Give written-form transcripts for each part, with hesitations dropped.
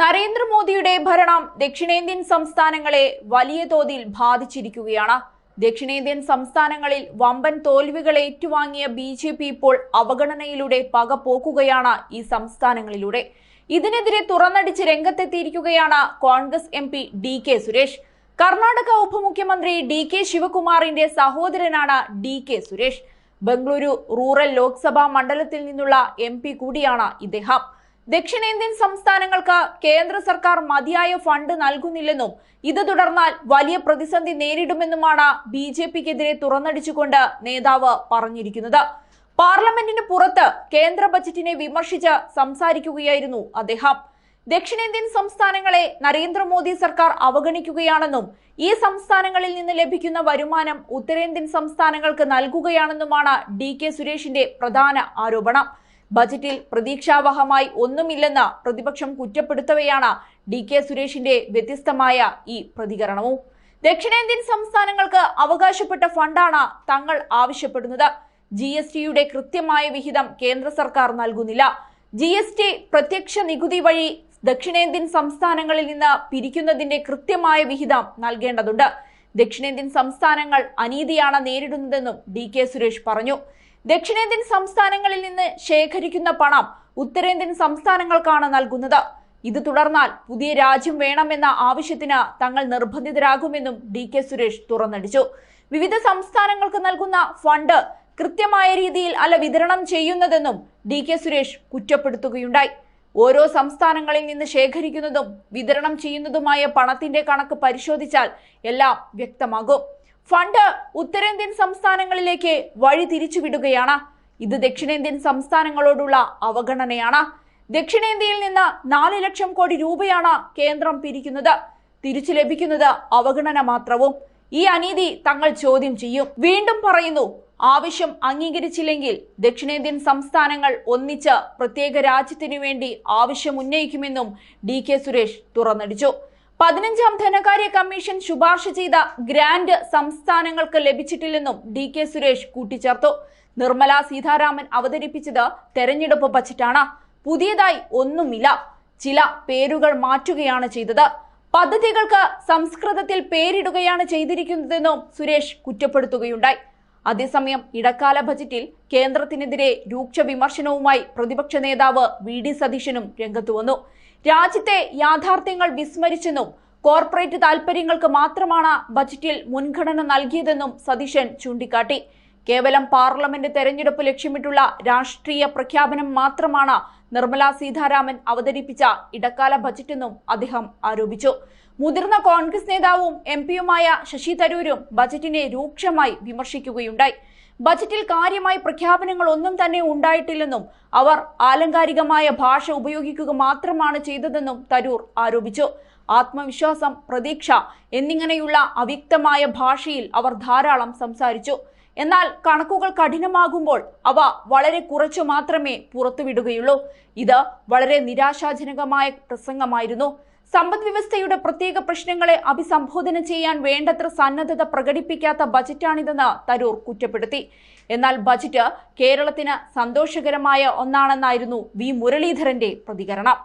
നരേന്ദ്രമോദിയുടെ ഭരണം ദക്ഷിണേന്ത്യൻ സംസ്ഥാനങ്ങളെ വലിയ തോതിൽ ബാധിച്ചിരിക്കുകയാണ്. ദക്ഷിണേന്ത്യൻ സംസ്ഥാനങ്ങളിൽ വമ്പൻ തോൽവികൾ ഏറ്റുവാങ്ങിയ BJP ഇപ്പോൾ അവഗണനയിലൂടെ പകപോക്കുകയാണ് ഈ സംസ്ഥാനങ്ങളിലൂടെ. ഇതിനെതിരെ തുറന്നടിച്ച് രംഗത്തെത്തിയിരിക്കുകയാണ് കോൺഗ്രസ് MP DK സുരേഷ്. കർണാടക ഉപമുഖ്യമന്ത്രി DK ശിവകുമാറിന്റെ സഹോദരനാണ് DK സുരേഷ്. ബംഗളൂരു റൂറൽ ലോക്സഭാ മണ്ഡലത്തിൽ നിന്നുള്ള MP കൂടിയാണ് ഇദ്ദേഹം. ദക്ഷിണേന്ത്യൻ സംസ്ഥാനങ്ങൾക്ക് കേന്ദ്ര സർക്കാർ മതിയായ ഫണ്ട് നൽകുന്നില്ലെന്നും ഇത് തുടർന്നാൽ വലിയ പ്രതിസന്ധി നേരിടുമെന്നുമാണ് BJPക്കെതിരെ തുറന്നടിച്ചുകൊണ്ട് നേതാവ് പറഞ്ഞിരിക്കുന്നത്. പാർലമെന്റിന് പുറത്ത് കേന്ദ്ര ബജറ്റിനെ വിമർശിച്ച് സംസാരിക്കുകയായിരുന്നു അദ്ദേഹം. ദക്ഷിണേന്ത്യൻ സംസ്ഥാനങ്ങളെ നരേന്ദ്രമോദി സർക്കാർ അവഗണിക്കുകയാണെന്നും ഈ സംസ്ഥാനങ്ങളിൽ നിന്ന് ലഭിക്കുന്ന വരുമാനം ഉത്തരേന്ത്യൻ സംസ്ഥാനങ്ങൾക്ക് നൽകുകയാണെന്നുമാണ് DK സുരേഷിന്റെ പ്രധാന ആരോപണം. ബജറ്റിൽ പ്രതീക്ഷാവഹമായി ഒന്നുമില്ലെന്ന് പ്രതിപക്ഷം കുറ്റപ്പെടുത്തവെയാണ് DK സുരേഷിന്റെ വ്യത്യസ്തമായ ഈ പ്രതികരണവും. ദക്ഷിണേന്ത്യൻ സംസ്ഥാനങ്ങൾക്ക് അവകാശപ്പെട്ട ഫണ്ടാണ് തങ്ങൾ ആവശ്യപ്പെടുന്നത്. GSTയുടെ കൃത്യമായ വിഹിതം കേന്ദ്ര സർക്കാർ നൽകുന്നില്ല. GST പ്രത്യക്ഷ നികുതി വഴി ദക്ഷിണേന്ത്യൻ സംസ്ഥാനങ്ങളിൽ നിന്ന് പിരിക്കുന്നതിന്റെ കൃത്യമായ വിഹിതം നൽകേണ്ടതുണ്ട്. ദക്ഷിണേന്ത്യൻ സംസ്ഥാനങ്ങൾ അനീതിയാണ് നേരിടുന്നതെന്നും DK സുരേഷ് പറഞ്ഞു. ദക്ഷിണേന്ത്യൻ സംസ്ഥാനങ്ങളിൽ നിന്ന് ശേഖരിക്കുന്ന പണം ഉത്തരേന്ത്യൻ സംസ്ഥാനങ്ങൾക്കാണ് നൽകുന്നത്. ഇത് തുടർന്നാൽ പുതിയ രാജ്യം വേണമെന്ന ആവശ്യത്തിന് തങ്ങൾ നിർബന്ധിതരാകുമെന്നും DK സുരേഷ് തുറന്നടിച്ചു. വിവിധ സംസ്ഥാനങ്ങൾക്ക് നൽകുന്ന ഫണ്ട് കൃത്യമായ രീതിയിൽ അല്ല വിതരണം ചെയ്യുന്നതെന്നും DK സുരേഷ് കുറ്റപ്പെടുത്തുകയുണ്ടായി. ഓരോ സംസ്ഥാനങ്ങളിൽ നിന്ന് ശേഖരിക്കുന്നതും വിതരണം ചെയ്യുന്നതുമായ പണത്തിന്റെ കണക്ക് പരിശോധിച്ചാൽ എല്ലാം വ്യക്തമാകും. ഫണ്ട് ഉത്തരേന്ത്യൻ സംസ്ഥാനങ്ങളിലേക്ക് വഴി തിരിച്ചുവിടുകയാണ്. ഇത് ദക്ഷിണേന്ത്യൻ സംസ്ഥാനങ്ങളോടുള്ള അവഗണനയാണ്. ദക്ഷിണേന്ത്യയിൽ നിന്ന് 4 ലക്ഷം കോടി രൂപയാണ് കേന്ദ്രം പിരിക്കുന്നത്. തിരിച്ചു ലഭിക്കുന്നത് അവഗണന മാത്രവും. ഈ അനീതി തങ്ങൾ ചോദ്യം ചെയ്യും. വീണ്ടും പറയുന്നു, ആവശ്യം അംഗീകരിച്ചില്ലെങ്കിൽ ദക്ഷിണേന്ത്യൻ സംസ്ഥാനങ്ങൾ ഒന്നിച്ച് പ്രത്യേക രാജ്യത്തിനു വേണ്ടി ആവശ്യം ഉന്നയിക്കുമെന്നും DK സുരേഷ് തുറന്നടിച്ചു. 15ാം ധനകാര്യ കമ്മീഷൻ ശുപാർശ ചെയ്ത ഗ്രാന്റ് സംസ്ഥാനങ്ങൾക്ക് ലഭിച്ചിട്ടില്ലെന്നും DK സുരേഷ് കൂട്ടിച്ചേർത്തു. നിർമ്മല സീതാരാമൻ അവതരിപ്പിച്ചത് തെരഞ്ഞെടുപ്പ് ബജറ്റാണ്. പുതിയതായി ഒന്നുമില്ല. ചില പേരുകൾ മാറ്റുകയാണ് ചെയ്തത്. പദ്ധതികൾക്ക് സംസ്കൃതത്തിൽ പേരിടുകയാണ് ചെയ്തിരിക്കുന്നതെന്നും സുരേഷ് കുറ്റപ്പെടുത്തുകയുണ്ടായി. അതേസമയം ഇടക്കാല ബജറ്റിൽ കേന്ദ്രത്തിനെതിരെ രൂക്ഷ വിമർശനവുമായി പ്രതിപക്ഷ നേതാവ് VD സതീശനും രംഗത്തു വന്നു. രാജ്യത്തെ യാഥാർത്ഥ്യങ്ങൾ വിസ്മരിച്ചെന്നും കോർപ്പറേറ്റ് താൽപര്യങ്ങൾക്ക് മാത്രമാണ് ബജറ്റിൽ മുൻഗണന നൽകിയതെന്നും സതീശൻ ചൂണ്ടിക്കാട്ടി. കേവലം പാർലമെന്റ് തെരഞ്ഞെടുപ്പ് ലക്ഷ്യമിട്ടുള്ള രാഷ്ട്രീയ പ്രഖ്യാപനം മാത്രമാണ് നിർമ്മല സീതാരാമൻ അവതരിപ്പിച്ച ഇടക്കാല ബജറ്റെന്നും അദ്ദേഹം ആരോപിച്ചു. മുതിർന്ന കോൺഗ്രസ് നേതാവും MPയുമായ ശശി തരൂരും ബജറ്റിനെ രൂക്ഷമായി വിമർശിക്കുകയുണ്ടായി. ബജറ്റിൽ കാര്യമായ പ്രഖ്യാപനങ്ങൾ ഒന്നും തന്നെ ഉണ്ടായിട്ടില്ലെന്നും അവർ ആലങ്കാരികമായ ഭാഷ ഉപയോഗിക്കുക മാത്രമാണ് ചെയ്തതെന്നും തരൂർ ആരോപിച്ചു. ആത്മവിശ്വാസം, പ്രതീക്ഷ എന്നിങ്ങനെയുള്ള അവ്യക്തമായ ഭാഷയിൽ അവർ ധാരാളം സംസാരിച്ചു. എന്നാൽ കണക്കുകൾ കഠിനമാകുമ്പോൾ അവ വളരെ കുറച്ചു മാത്രമേ പുറത്തുവിടുകയുള്ളൂ. ഇത് വളരെ നിരാശാജനകമായ പ്രസംഗമായിരുന്നു. സമ്പദ് വ്യവസ്ഥയുടെ പ്രത്യേക പ്രശ്നങ്ങളെ അഭിസംബോധന ചെയ്യാൻ വേണ്ടത്ര സന്നദ്ധത പ്രകടിപ്പിക്കാത്ത ബജറ്റാണിതെന്ന് തരൂർ കുറ്റപ്പെടുത്തി. എന്നാൽ ബജറ്റ് കേരളത്തിന് സന്തോഷകരമായ ഒന്നാണെന്നായിരുന്നു V മുരളീധരന്റെ പ്രതികരണം.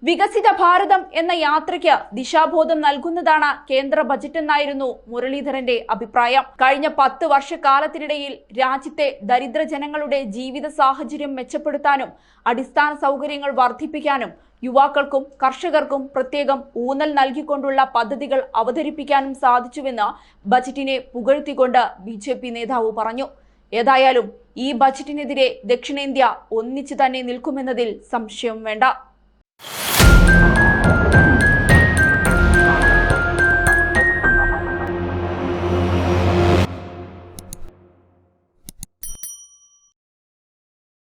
വികസിത ഭാരതം എന്ന യാത്രയ്ക്ക് ദിശാബോധം നൽകുന്നതാണ് കേന്ദ്ര ബജറ്റ് എന്നായിരുന്നു മുരളീധരന്റെ അഭിപ്രായം. കഴിഞ്ഞ 10 വർഷക്കാലത്തിനിടയിൽ രാജ്യത്തെ ദരിദ്ര ജനങ്ങളുടെ ജീവിത സാഹചര്യം മെച്ചപ്പെടുത്താനും അടിസ്ഥാന സൗകര്യങ്ങൾ വർദ്ധിപ്പിക്കാനും യുവാക്കൾക്കും കർഷകർക്കും പ്രത്യേകം ഊന്നൽ നൽകിക്കൊണ്ടുള്ള പദ്ധതികൾ അവതരിപ്പിക്കാനും സാധിച്ചുവെന്ന് ബജറ്റിനെ പുകഴ്ത്തിക്കൊണ്ട് BJP നേതാവ് പറഞ്ഞു. ഏതായാലും ഈ ബജറ്റിനെതിരെ ദക്ഷിണേന്ത്യ ഒന്നിച്ചു തന്നെ നിൽക്കുമെന്നതിൽ സംശയം വേണ്ട.